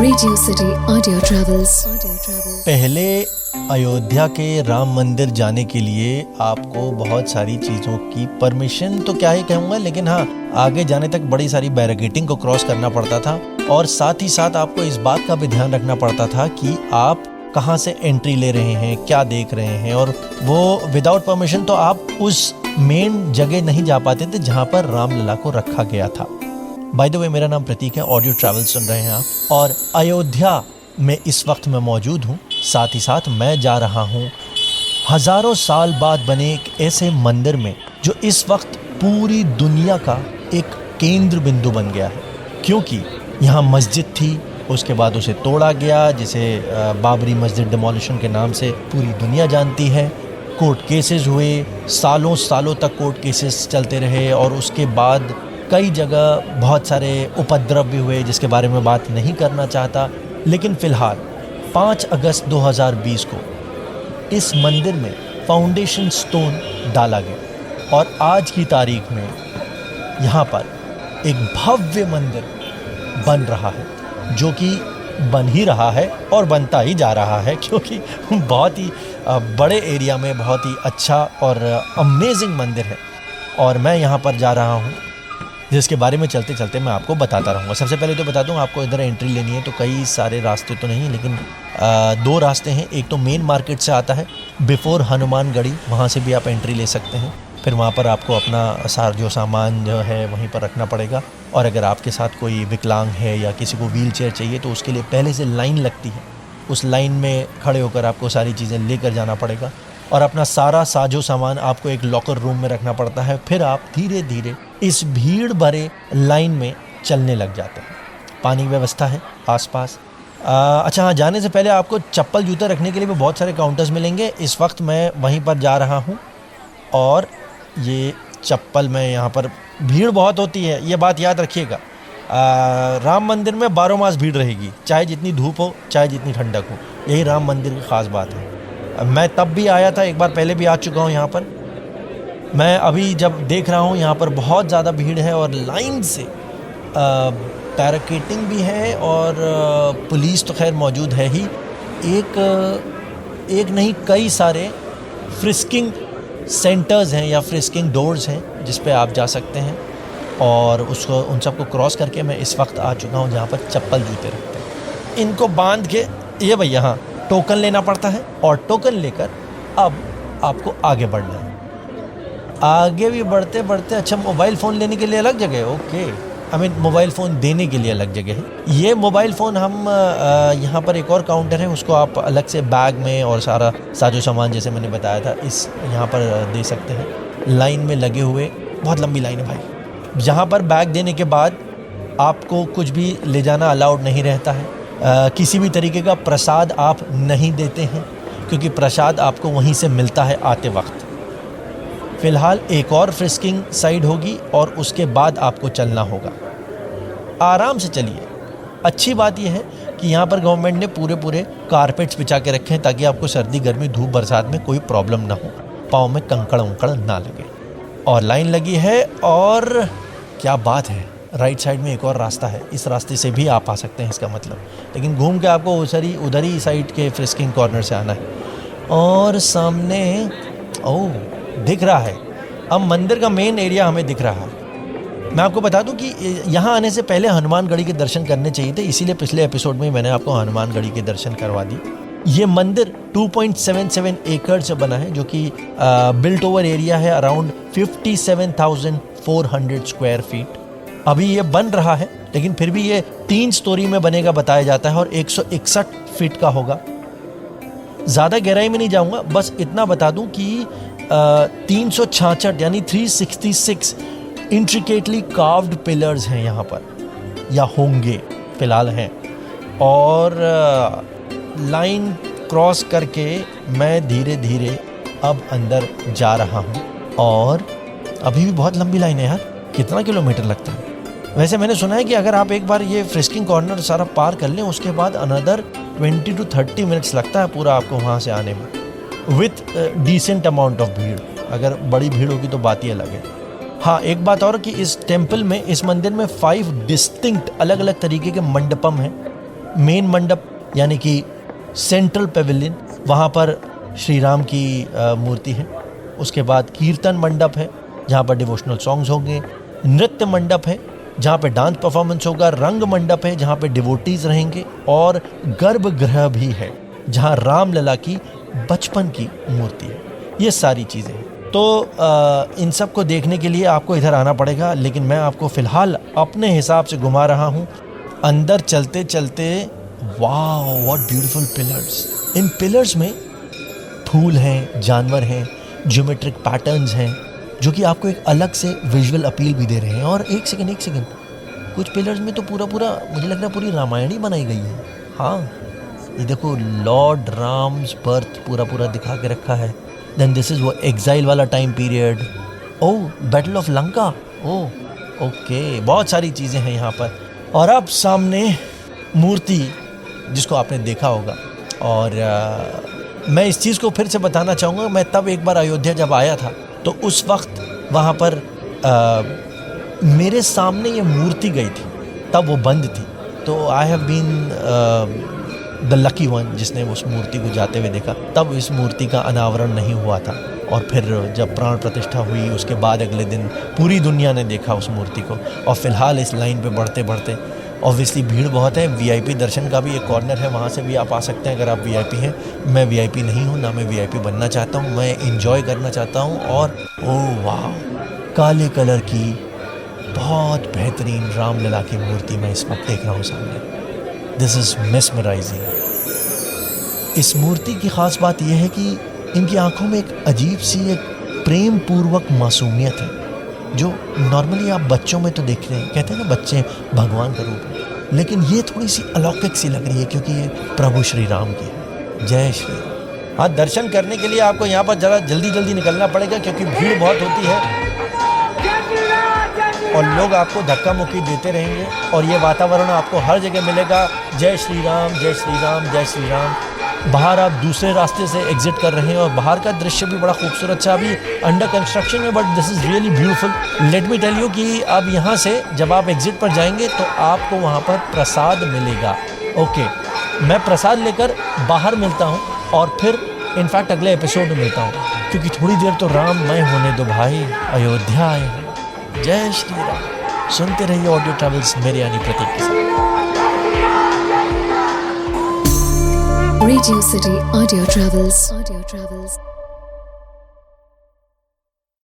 Radio city audio travels. पहले अयोध्या के राम मंदिर जाने के लिए आपको बहुत सारी चीज़ों की परमिशन तो क्या ही कहूँगा, लेकिन हाँ, आगे जाने तक बड़ी सारी बैरिकेडिंग को क्रॉस करना पड़ता था और साथ ही साथ आपको इस बात का भी ध्यान रखना पड़ता था कि आप कहाँ से एंट्री ले रहे हैं, क्या देख रहे हैं, और वो विदाउट परमिशन तो आप उस मेन जगह नहीं जा पाते थे जहाँ पर रामलला को रखा गया था। बाय द वे, मेरा नाम प्रतीक है, ऑडियो ट्रैवल सुन रहे हैं आप, और अयोध्या में इस वक्त मैं मौजूद हूँ। साथ ही साथ मैं जा रहा हूँ हज़ारों साल बाद बने एक ऐसे मंदिर में जो इस वक्त पूरी दुनिया का एक केंद्र बिंदु बन गया है, क्योंकि यहाँ मस्जिद थी, उसके बाद उसे तोड़ा गया, जिसे बाबरी मस्जिद डिमोलिशन के नाम से पूरी दुनिया जानती है। कोर्ट केसेस हुए, सालों सालों तक कोर्ट केसेस चलते रहे, और उसके बाद कई जगह बहुत सारे उपद्रव भी हुए जिसके बारे में बात नहीं करना चाहता। लेकिन फ़िलहाल 5 अगस्त 2020 को इस मंदिर में फाउंडेशन स्टोन डाला गया और आज की तारीख में यहाँ पर एक भव्य मंदिर बन रहा है, जो कि बन ही रहा है और बनता ही जा रहा है, क्योंकि बहुत ही बड़े एरिया में बहुत ही अच्छा और अमेजिंग मंदिर है। और मैं यहाँ पर जा रहा हूँ, जिसके बारे में चलते चलते मैं आपको बताता रहूँगा। सबसे पहले तो बता दूँ, आपको इधर एंट्री लेनी है तो कई सारे रास्ते तो नहीं, लेकिन 2 रास्ते हैं। एक तो मेन मार्केट से आता है, बिफोर हनुमानगढ़ी, वहाँ से भी आप एंट्री ले सकते हैं। फिर वहाँ पर आपको अपना जो सामान जो है वहीं पर रखना पड़ेगा, और अगर आपके साथ कोई विकलांग है या किसी को व्हील चेयर चाहिए तो उसके लिए पहले से लाइन लगती है। उस लाइन में खड़े होकर आपको सारी चीज़ें लेकर जाना पड़ेगा, और अपना सारा साजो सामान आपको एक लॉकर रूम में रखना पड़ता है। फिर आप धीरे धीरे इस भीड़ भरे लाइन में चलने लग जाते हैं। पानी की व्यवस्था है आसपास। अच्छा हाँ, जाने से पहले आपको चप्पल जूते रखने के लिए भी बहुत सारे काउंटर्स मिलेंगे। इस वक्त मैं वहीं पर जा रहा हूँ, और ये चप्पल में यहाँ पर भीड़ बहुत होती है, ये बात याद रखिएगा। राम मंदिर में 12 मास भीड़ रहेगी, चाहे जितनी धूप हो, चाहे जितनी ठंडक हो। यही राम मंदिर की ख़ास बात है। मैं तब भी आया था, एक बार पहले भी आ चुका हूँ यहाँ पर। मैं अभी जब देख रहा हूँ यहाँ पर बहुत ज़्यादा भीड़ है, और लाइन से बैरिकेडिंग भी है, और पुलिस तो खैर मौजूद है ही। एक नहीं, कई सारे फ्रिस्किंग सेंटर्स हैं या फ्रिस्किंग डोर्स हैं जिस पे आप जा सकते हैं, और उन सबको क्रॉस करके मैं इस वक्त आ चुका हूँ जहाँ पर चप्पल जूते रखते हैं। इनको बांध के ये भैया, हाँ, टोकन लेना पड़ता है, और टोकन लेकर अब आपको आगे बढ़ना है। आगे भी बढ़ते बढ़ते, अच्छा, मोबाइल फ़ोन लेने के लिए अलग जगह है, ओके, मोबाइल फ़ोन देने के लिए अलग जगह है। ये मोबाइल फ़ोन हम यहाँ पर एक और काउंटर है, उसको आप अलग से बैग में और सारा साजो सामान जैसे मैंने बताया था इस यहाँ पर दे सकते हैं। लाइन में लगे हुए, बहुत लंबी लाइन है भाई। यहाँ पर बैग देने के बाद आपको कुछ भी ले जाना अलाउड नहीं रहता है। किसी भी तरीके का प्रसाद आप नहीं देते हैं, क्योंकि प्रसाद आपको वहीं से मिलता है आते वक्त। फ़िलहाल एक और फ्रिस्किंग साइड होगी, और उसके बाद आपको चलना होगा। आराम से चलिए। अच्छी बात यह है कि यहाँ पर गवर्नमेंट ने पूरे कारपेट्स बिछा के रखे हैं, ताकि आपको सर्दी गर्मी धूप बरसात में कोई प्रॉब्लम ना हो, पाँव में कंकड़ उंकड़ ना लगे। और लाइन लगी है, और क्या बात है, राइट साइड में एक और रास्ता है, इस रास्ते से भी आप आ सकते हैं इसका मतलब, लेकिन घूम के आपको उधर ही साइड के फ्रिस्किंग कॉर्नर से आना है। और सामने दिख रहा है, अब मंदिर का मेन एरिया हमें दिख रहा है। मैं आपको बता दूं कि यहाँ आने से पहले हनुमानगढ़ी के दर्शन करने चाहिए थे, इसीलिए पिछले एपिसोड में मैंने आपको हनुमानगढ़ी के दर्शन करवा दी। ये मंदिर 2.77 एकड़ से बना है, जो कि बिल्ट ओवर एरिया है अराउंड 57,400 स्क्वायर फीट। अभी ये बन रहा है, लेकिन फिर भी ये 3 स्टोरी में बनेगा बताया जाता है, और 161 फीट का होगा। ज़्यादा गहराई में नहीं जाऊंगा, बस इतना बता दूं कि 366 यानी 366 इंट्रिकेटली कार्व्ड पिलर्स हैं यहाँ पर, या होंगे, फिलहाल हैं। और लाइन क्रॉस करके मैं धीरे धीरे अब अंदर जा रहा हूँ, और अभी भी बहुत लंबी लाइन है यार। कितना किलोमीटर लगता है? वैसे मैंने सुना है कि अगर आप एक बार ये फ्रिस्किंग कॉर्नर सारा पार कर लें, उसके बाद अनदर 20 to 30 मिनट्स लगता है पूरा आपको वहाँ से आने में, विथ डिसेंट अमाउंट ऑफ भीड़। अगर बड़ी भीड़ होगी तो बात ही अलग है। हाँ, एक बात और कि इस टेम्पल में, इस मंदिर में 5 डिस्टिंक्ट अलग अलग तरीके के मंडपम हैं, मेन मंडप यानी कि सेंट्रल पेविलियन, वहाँ पर श्री राम की मूर्ति है। उसके बाद कीर्तन मंडप है जहाँ पर डिवोशनल सॉन्ग्स होंगे। नृत्य मंडप है जहाँ पे डांस परफॉर्मेंस होगा। रंग मंडप है जहाँ पे डिवोटीज रहेंगे। और गर्भगृह भी है जहाँ रामलला की बचपन की मूर्ति है। ये सारी चीज़ें हैं। तो इन सब को देखने के लिए आपको इधर आना पड़ेगा, लेकिन मैं आपको फ़िलहाल अपने हिसाब से घुमा रहा हूँ। अंदर चलते चलते वाह what beautiful pillars. In pillars में फूल हैं, जानवर हैं, ज्योमेट्रिक पैटर्न्स हैं जो कि आपको एक अलग से विजुअल अपील भी दे रहे हैं। और एक सेकंड, कुछ पिलर्स में तो पूरा मुझे लग रहा है पूरी रामायण ही बनाई गई है। हाँ, ये देखो लॉर्ड राम्स बर्थ पूरा दिखा के रखा है। देन दिस इज वो एग्जाइल वाला time period. Oh, battle of Lanka. Oh okay, बहुत सारी चीज़ें हैं यहाँ पर। और अब सामने मूर्ति जिसको आपने देखा होगा। और मैं इस चीज़ को फिर से बताना चाहूँगा, मैं तब एक बार अयोध्या जब आया था तो उस वक्त वहाँ पर मेरे सामने ये मूर्ति गई थी, तब वो बंद थी। तो I have been the lucky one जिसने उस मूर्ति को जाते हुए देखा। तब इस मूर्ति का अनावरण नहीं हुआ था। और फिर जब प्राण प्रतिष्ठा हुई उसके बाद अगले दिन पूरी दुनिया ने देखा उस मूर्ति को। और फिलहाल इस लाइन पे बढ़ते बढ़ते ऑब्वियसली भीड़ बहुत है। वीआईपी दर्शन का भी एक कॉर्नर है, वहाँ से भी आप आ सकते हैं अगर आप वीआईपी हैं। मैं वीआईपी नहीं हूँ, ना मैं वीआईपी बनना चाहता हूँ। मैं एंजॉय करना चाहता हूँ। और ओह वाह, काले कलर की बहुत बेहतरीन रामलला की मूर्ति मैं इस वक्त देख रहा हूँ सामने। This is mesmerising. इस मूर्ति की ख़ास बात यह है कि इनकी आंखों में एक अजीब सी एक प्रेम पूर्वक मासूमियत है जो नॉर्मली आप बच्चों में तो देख रहे हैं। कहते हैं ना बच्चे भगवान का रूप है, लेकिन ये थोड़ी सी अलौकिक सी लग रही है क्योंकि ये प्रभु श्री राम की है। जय श्री राम। हाँ, दर्शन करने के लिए आपको यहाँ पर ज़रा जल्दी निकलना पड़ेगा क्योंकि भीड़ बहुत होती है और लोग आपको धक्का मुक्की देते रहेंगे। और ये वातावरण आपको हर जगह मिलेगा। जय श्री राम, जय श्री राम, जय श्री राम। बाहर आप दूसरे रास्ते से एग्जिट कर रहे हैं और बाहर का दृश्य भी बड़ा खूबसूरत सा अभी अंडर कंस्ट्रक्शन है, but this is really beautiful. Let me tell you कि अब यहाँ से जब आप एग्जिट पर जाएंगे तो आपको वहाँ पर प्रसाद मिलेगा। ओके, मैं प्रसाद लेकर बाहर मिलता हूँ और फिर इनफैक्ट अगले एपिसोड में मिलता हूँ क्योंकि थोड़ी देर तो राममय होने दो भाई, अयोध्या आए हैं। जय श्री राम। सुनते रहिए ऑडियो ट्रैवल्स मेरे यानी प्रतीक के साथ। Radio City Audio Travels.